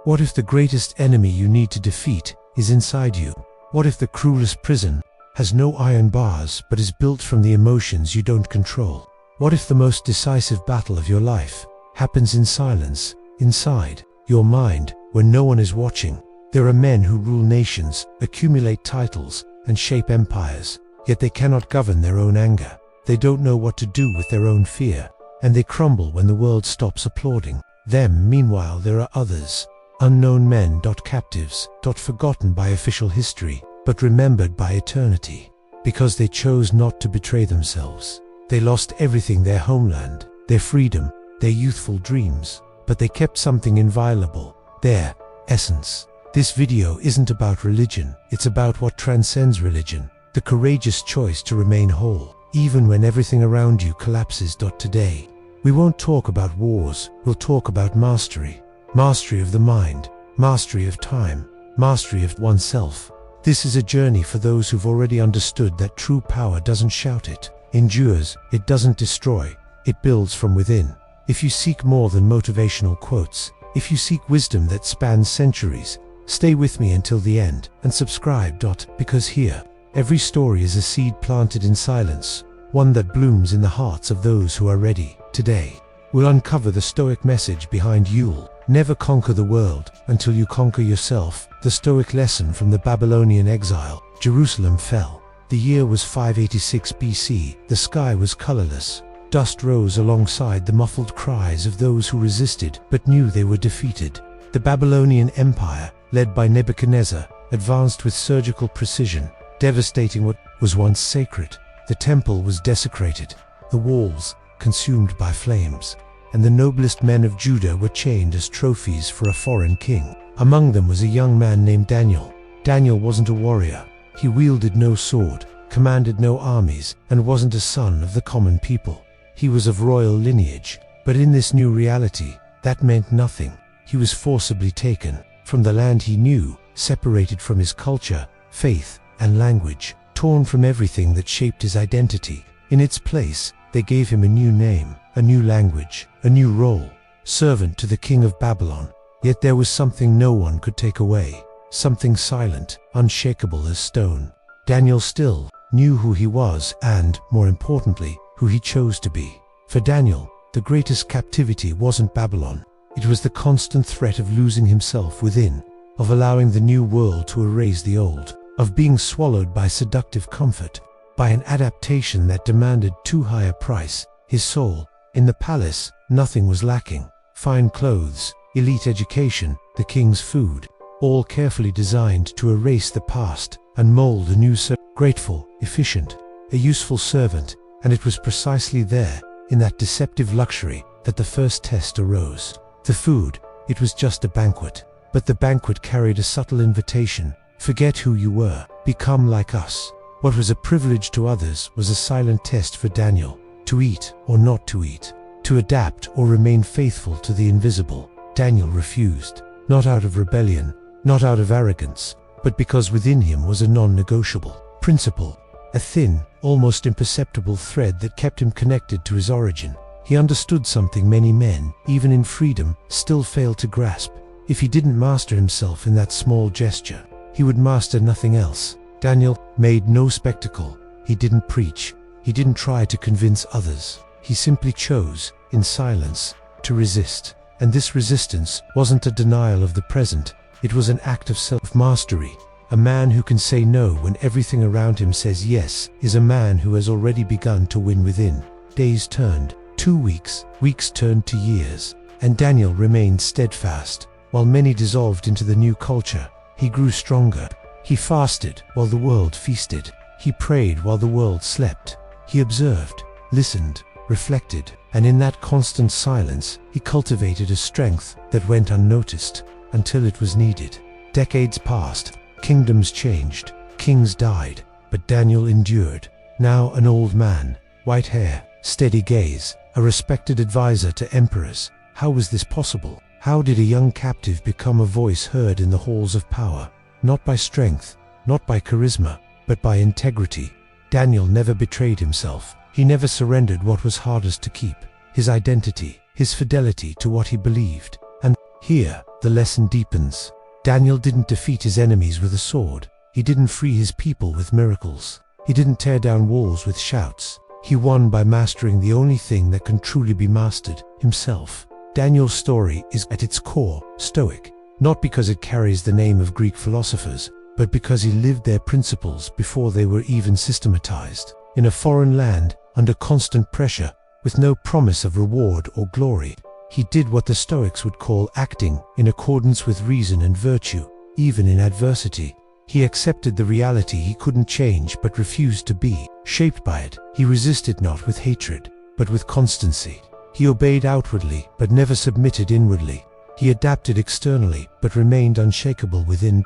What if the greatest enemy you need to defeat is inside you? What if the cruelest prison has no iron bars but is built from the emotions you don't control? What if the most decisive battle of your life happens in silence, inside your mind, when no one is watching? There are men who rule nations, accumulate titles, and shape empires, yet they cannot govern their own anger. They don't know what to do with their own fear, and they crumble when the world stops applauding them. Meanwhile, there are others, unknown men, captives, forgotten by official history, but remembered by eternity, because they chose not to betray themselves. They lost everything: their homeland, their freedom, their youthful dreams, but they kept something inviolable, their essence. This video isn't about religion, it's about what transcends religion, the courageous choice to remain whole, even when everything around you collapses. Today, we won't talk about wars, we'll talk about mastery. Mastery of the mind, mastery of time, mastery of oneself. This is a journey for those who've already understood that true power doesn't shout, it endures, it doesn't destroy, it builds from within. If you seek more than motivational quotes, if you seek wisdom that spans centuries, stay with me until the end and subscribe. Because here, every story is a seed planted in silence, one that blooms in the hearts of those who are ready. Today, we'll uncover the Stoic message behind You'll never conquer the world until you conquer yourself. The Stoic lesson from the Babylonian exile. Jerusalem fell. The year was 586 BC. The sky was colorless. Dust rose alongside the muffled cries of those who resisted but knew they were defeated. The Babylonian Empire, led by Nebuchadnezzar, advanced with surgical precision, devastating what was once sacred. The temple was desecrated, the walls consumed by flames, and the noblest men of Judah were chained as trophies for a foreign king. Among them was a young man named Daniel. Daniel wasn't a warrior. He wielded no sword, commanded no armies, and wasn't a son of the common people. He was of royal lineage, but in this new reality, that meant nothing. He was forcibly taken from the land he knew, separated from his culture, faith, and language, torn from everything that shaped his identity. In its place, they gave him a new name, a new language, a new role, servant to the king of Babylon. Yet there was something no one could take away, something silent, unshakable as stone. Daniel still knew who he was and, more importantly, who he chose to be. For Daniel, the greatest captivity wasn't Babylon. It was the constant threat of losing himself within, of allowing the new world to erase the old, of being swallowed by seductive comfort, by an adaptation that demanded too high a price. His soul, in the palace, nothing was lacking. Fine clothes, elite education, the king's food, all carefully designed to erase the past and mold a new grateful, efficient, a useful servant. And it was precisely there, in that deceptive luxury, that the first test arose. The food, it was just a banquet, but the banquet carried a subtle invitation. Forget who you were, become like us. What was a privilege to others was a silent test for Daniel, to eat or not to eat, to adapt or remain faithful to the invisible. Daniel refused, not out of rebellion, not out of arrogance, but because within him was a non-negotiable principle, a thin, almost imperceptible thread that kept him connected to his origin. He understood something many men, even in freedom, still failed to grasp. If he didn't master himself in that small gesture, he would master nothing else. Daniel made no spectacle. He didn't preach. He didn't try to convince others. He simply chose, in silence, to resist. And this resistance wasn't a denial of the present. It was an act of self-mastery. A man who can say no when everything around him says yes is a man who has already begun to win within. Days turned, 2 weeks, weeks turned to years, and Daniel remained steadfast. While many dissolved into the new culture, he grew stronger. He fasted while the world feasted. He prayed while the world slept. He observed, listened, reflected, and in that constant silence, he cultivated a strength that went unnoticed until it was needed. Decades passed, kingdoms changed, kings died, but Daniel endured. Now an old man, white hair, steady gaze, a respected advisor to emperors. How was this possible? How did a young captive become a voice heard in the halls of power? Not by strength, not by charisma, but by integrity. Daniel never betrayed himself. He never surrendered what was hardest to keep, his identity, his fidelity to what he believed. And here, the lesson deepens. Daniel didn't defeat his enemies with a sword. He didn't free his people with miracles. He didn't tear down walls with shouts. He won by mastering the only thing that can truly be mastered, himself. Daniel's story is at its core Stoic, not because it carries the name of Greek philosophers, but because he lived their principles before they were even systematized. In a foreign land, under constant pressure, with no promise of reward or glory, he did what the Stoics would call acting in accordance with reason and virtue, even in adversity. He accepted the reality he couldn't change but refused to be shaped by it. He resisted not with hatred, but with constancy. He obeyed outwardly, but never submitted inwardly. He adapted externally, but remained unshakable within.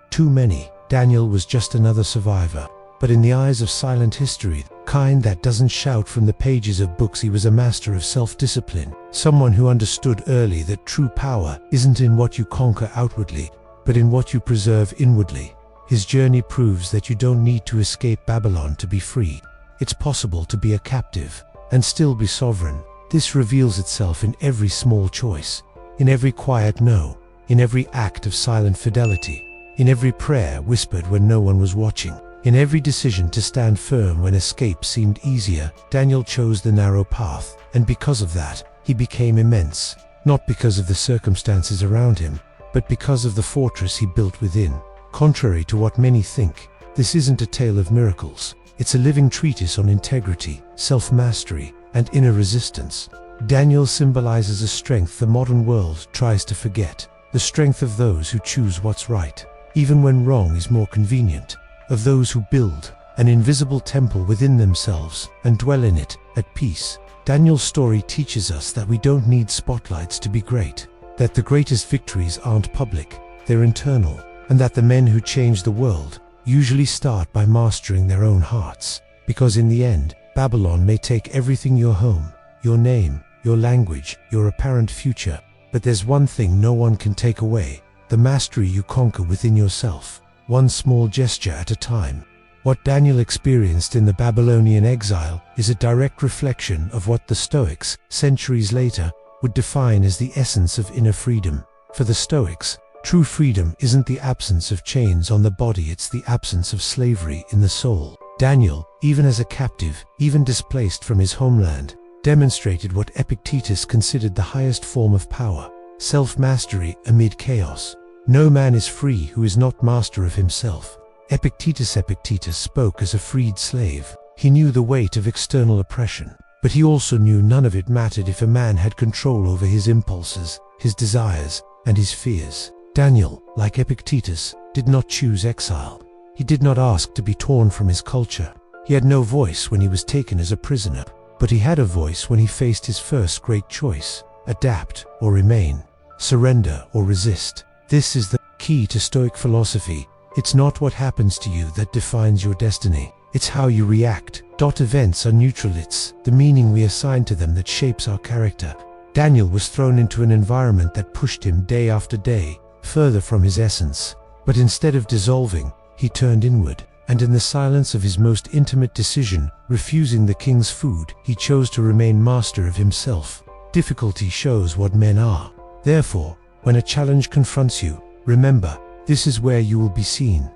Too many. Daniel was just another survivor. But in the eyes of silent history, kind that doesn't shout from the pages of books, he was a master of self-discipline. Someone who understood early that true power isn't in what you conquer outwardly, but in what you preserve inwardly. His journey proves that you don't need to escape Babylon to be free. It's possible to be a captive and still be sovereign. This reveals itself in every small choice, in every quiet no, in every act of silent fidelity, in every prayer whispered when no one was watching, in every decision to stand firm when escape seemed easier. Daniel chose the narrow path, and because of that, he became immense, not because of the circumstances around him, but because of the fortress he built within. Contrary to what many think, this isn't a tale of miracles. It's a living treatise on integrity, self-mastery, and inner resistance. Daniel symbolizes a strength the modern world tries to forget, the strength of those who choose what's right, even when wrong is more convenient, of those who build an invisible temple within themselves and dwell in it at peace. Daniel's story teaches us that we don't need spotlights to be great, that the greatest victories aren't public, they're internal, and that the men who change the world usually start by mastering their own hearts. Because in the end, Babylon may take everything: your home, your name, your language, your apparent future. But there's one thing no one can take away: the mastery you conquer within yourself, one small gesture at a time. What Daniel experienced in the Babylonian exile is a direct reflection of what the Stoics, centuries later, would define as the essence of inner freedom. For the Stoics, true freedom isn't the absence of chains on the body, it's the absence of slavery in the soul. Daniel, even as a captive, even displaced from his homeland, demonstrated what Epictetus considered the highest form of power: self-mastery amid chaos. No man is free who is not master of himself. Epictetus spoke as a freed slave. He knew the weight of external oppression, but he also knew none of it mattered if a man had control over his impulses, his desires, and his fears. Daniel, like Epictetus, did not choose exile. He did not ask to be torn from his culture. He had no voice when he was taken as a prisoner, but he had a voice when he faced his first great choice: adapt or remain, surrender or resist. This is the key to Stoic philosophy. It's not what happens to you that defines your destiny. It's how you react. Events are neutral. It's the meaning we assign to them that shapes our character. Daniel was thrown into an environment that pushed him day after day, further from his essence. But instead of dissolving, he turned inward, and in the silence of his most intimate decision, refusing the king's food, he chose to remain master of himself. Difficulty shows what men are. Therefore, when a challenge confronts you, remember, this is where you will be seen.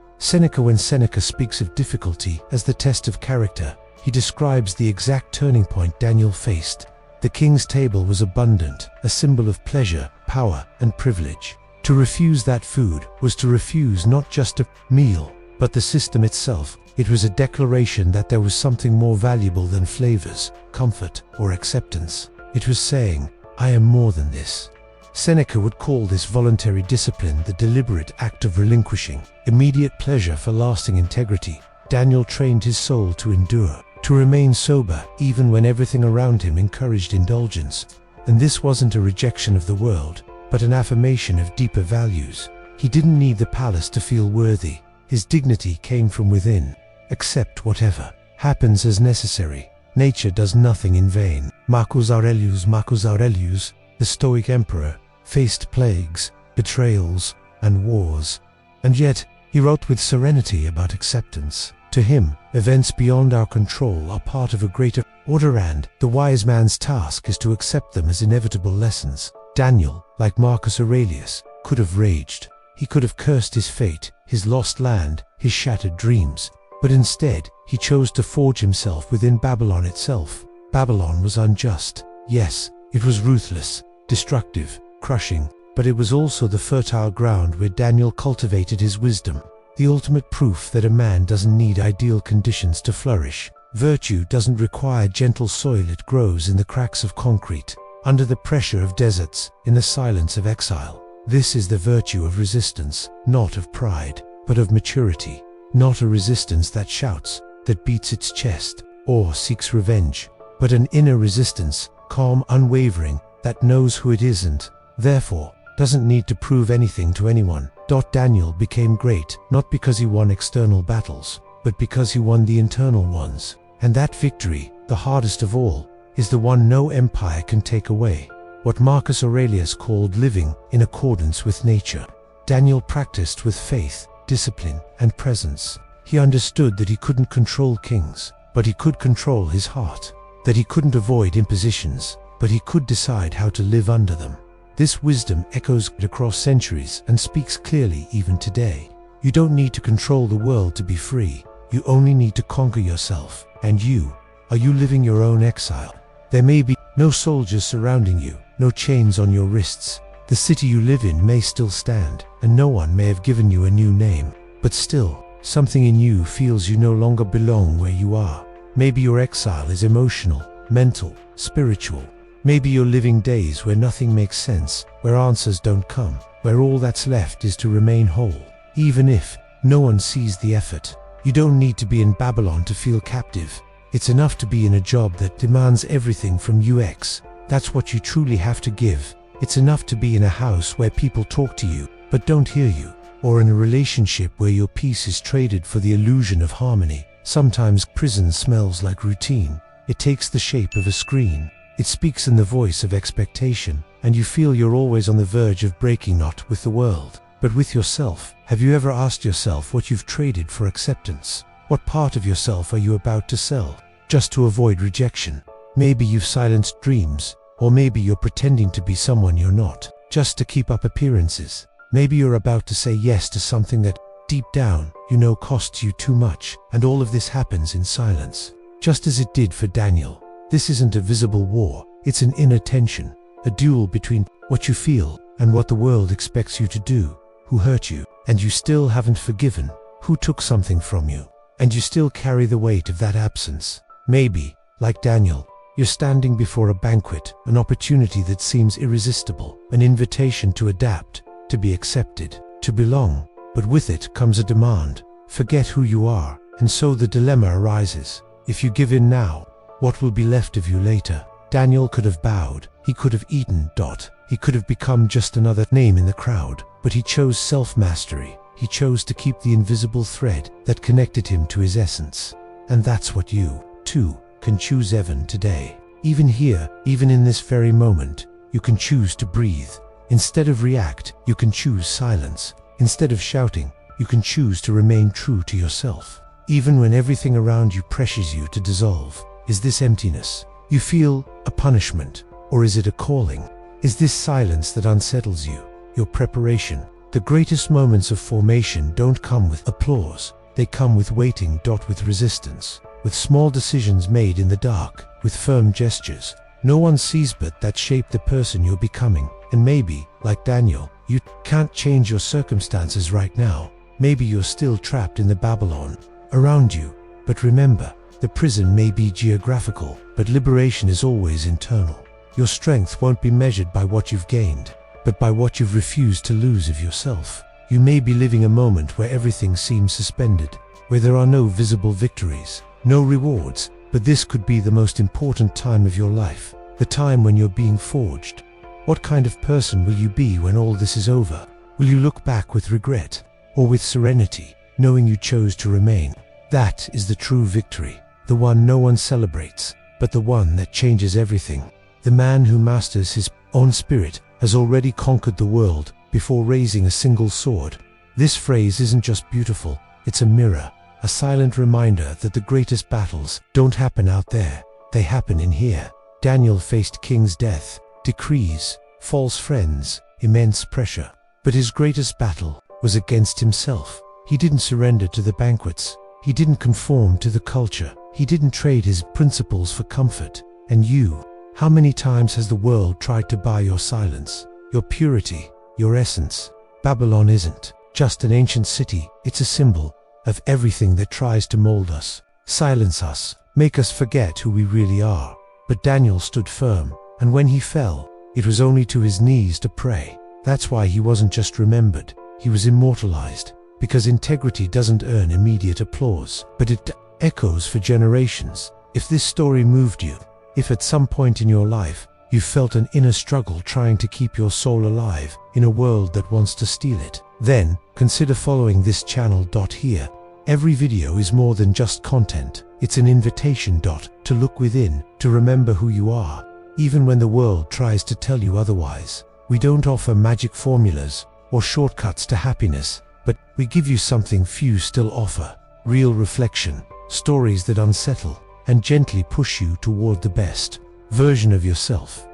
When Seneca speaks of difficulty as the test of character, he describes the exact turning point Daniel faced. The king's table was abundant, a symbol of pleasure, power, and privilege. To refuse that food was to refuse not just a meal, but the system itself. It was a declaration that there was something more valuable than flavors, comfort, or acceptance. It was saying, I am more than this. Seneca would call this voluntary discipline the deliberate act of relinquishing immediate pleasure for lasting integrity. Daniel trained his soul to endure, to remain sober even when everything around him encouraged indulgence. And this wasn't a rejection of the world, but an affirmation of deeper values. He didn't need the palace to feel worthy. His dignity came from within. Accept whatever happens as necessary. Nature does nothing in vain. Marcus Aurelius, the Stoic emperor, faced plagues, betrayals, and wars. And yet, he wrote with serenity about acceptance. To him, events beyond our control are part of a greater order, and the wise man's task is to accept them as inevitable lessons. Daniel, like Marcus Aurelius, could have raged. He could have cursed his fate, his lost land, his shattered dreams. But instead, he chose to forge himself within Babylon itself. Babylon was unjust. Yes, it was ruthless, destructive, crushing, but it was also the fertile ground where Daniel cultivated his wisdom. The ultimate proof that a man doesn't need ideal conditions to flourish. Virtue doesn't require gentle soil, it grows in the cracks of concrete, under the pressure of deserts, in the silence of exile. This is the virtue of resistance, not of pride, but of maturity. Not a resistance that shouts, that beats its chest, or seeks revenge, but an inner resistance, calm, unwavering, that knows who it isn't, therefore, doesn't need to prove anything to anyone. Daniel became great, not because he won external battles, but because he won the internal ones. And that victory, the hardest of all, is the one no empire can take away. What Marcus Aurelius called living in accordance with nature. Daniel practiced with faith, discipline, and presence. He understood that he couldn't control kings, but he could control his heart. That he couldn't avoid impositions, but he could decide how to live under them. This wisdom echoes across centuries and speaks clearly even today. You don't need to control the world to be free. You only need to conquer yourself. And are you living your own exile? There may be no soldiers surrounding you, no chains on your wrists. The city you live in may still stand, and no one may have given you a new name. But still, something in you feels you no longer belong where you are. Maybe your exile is emotional, mental, spiritual. Maybe you're living days where nothing makes sense, where answers don't come, where all that's left is to remain whole. Even if no one sees the effort. You don't need to be in Babylon to feel captive. It's enough to be in a job that demands everything from UX. That's what you truly have to give. It's enough to be in a house where people talk to you, but don't hear you. Or in a relationship where your peace is traded for the illusion of harmony. Sometimes prison smells like routine. It takes the shape of a screen. It speaks in the voice of expectation, and you feel you're always on the verge of breaking, not with the world, but with yourself. Have you ever asked yourself what you've traded for acceptance? What part of yourself are you about to sell, just to avoid rejection? Maybe you've silenced dreams, or maybe you're pretending to be someone you're not, just to keep up appearances. Maybe you're about to say yes to something that, deep down, you know costs you too much, and all of this happens in silence. Just as it did for Daniel. This isn't a visible war, it's an inner tension, a duel between what you feel and what the world expects you to do. Who hurt you, and you still haven't forgiven. Who took something from you, and you still carry the weight of that absence. Maybe, like Daniel, you're standing before a banquet, an opportunity that seems irresistible, an invitation to adapt, to be accepted, to belong. But with it comes a demand. Forget who you are, and so the dilemma arises. If you give in now, what will be left of you later? Daniel could have bowed, he could have eaten. He could have become just another name in the crowd, but he chose self-mastery. He chose to keep the invisible thread that connected him to his essence. And that's what you, too, can choose even today. Even here, even in this very moment, you can choose to breathe. Instead of react, you can choose silence. Instead of shouting, you can choose to remain true to yourself. Even when everything around you pressures you to dissolve. Is this emptiness you feel a punishment, or is it a calling? Is this silence that unsettles you, your preparation? The greatest moments of formation don't come with applause. They come with waiting. With resistance, with small decisions made in the dark, with firm gestures. No one sees but that shape the person you're becoming. And maybe, like Daniel, you can't change your circumstances right now. Maybe you're still trapped in the Babylon around you. But remember, the prison may be geographical, but liberation is always internal. Your strength won't be measured by what you've gained, but by what you've refused to lose of yourself. You may be living a moment where everything seems suspended, where there are no visible victories, no rewards, but this could be the most important time of your life, the time when you're being forged. What kind of person will you be when all this is over? Will you look back with regret, or with serenity, knowing you chose to remain? That is the true victory, the one no one celebrates, but the one that changes everything. The man who masters his own spirit has already conquered the world before raising a single sword. This phrase isn't just beautiful, it's a mirror, a silent reminder that the greatest battles don't happen out there, they happen in here. Daniel faced king's death, decrees, false friends, immense pressure. But his greatest battle was against himself. He didn't surrender to the banquets. He didn't conform to the culture. He didn't trade his principles for comfort. And you, how many times has the world tried to buy your silence, your purity, your essence? Babylon isn't just an ancient city, it's a symbol of everything that tries to mold us, silence us, make us forget who we really are. But Daniel stood firm, and when he fell, it was only to his knees to pray. That's why he wasn't just remembered, he was immortalized, because integrity doesn't earn immediate applause, but it echoes for generations. If this story moved you, if at some point in your life you felt an inner struggle trying to keep your soul alive in a world that wants to steal it, then consider following this channel. Here, every video is more than just content. It's an invitation to look within, to remember who you are, even when the world tries to tell you otherwise. We don't offer magic formulas or shortcuts to happiness, but we give you something few still offer: real reflection, stories that unsettle and gently push you toward the best version of yourself.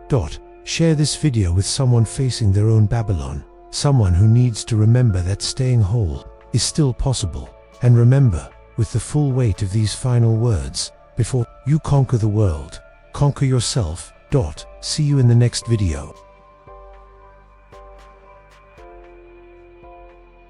Share this video with someone facing their own Babylon, someone who needs to remember that staying whole is still possible. And remember, with the full weight of these final words, before you conquer the world, conquer yourself. See you in the next video.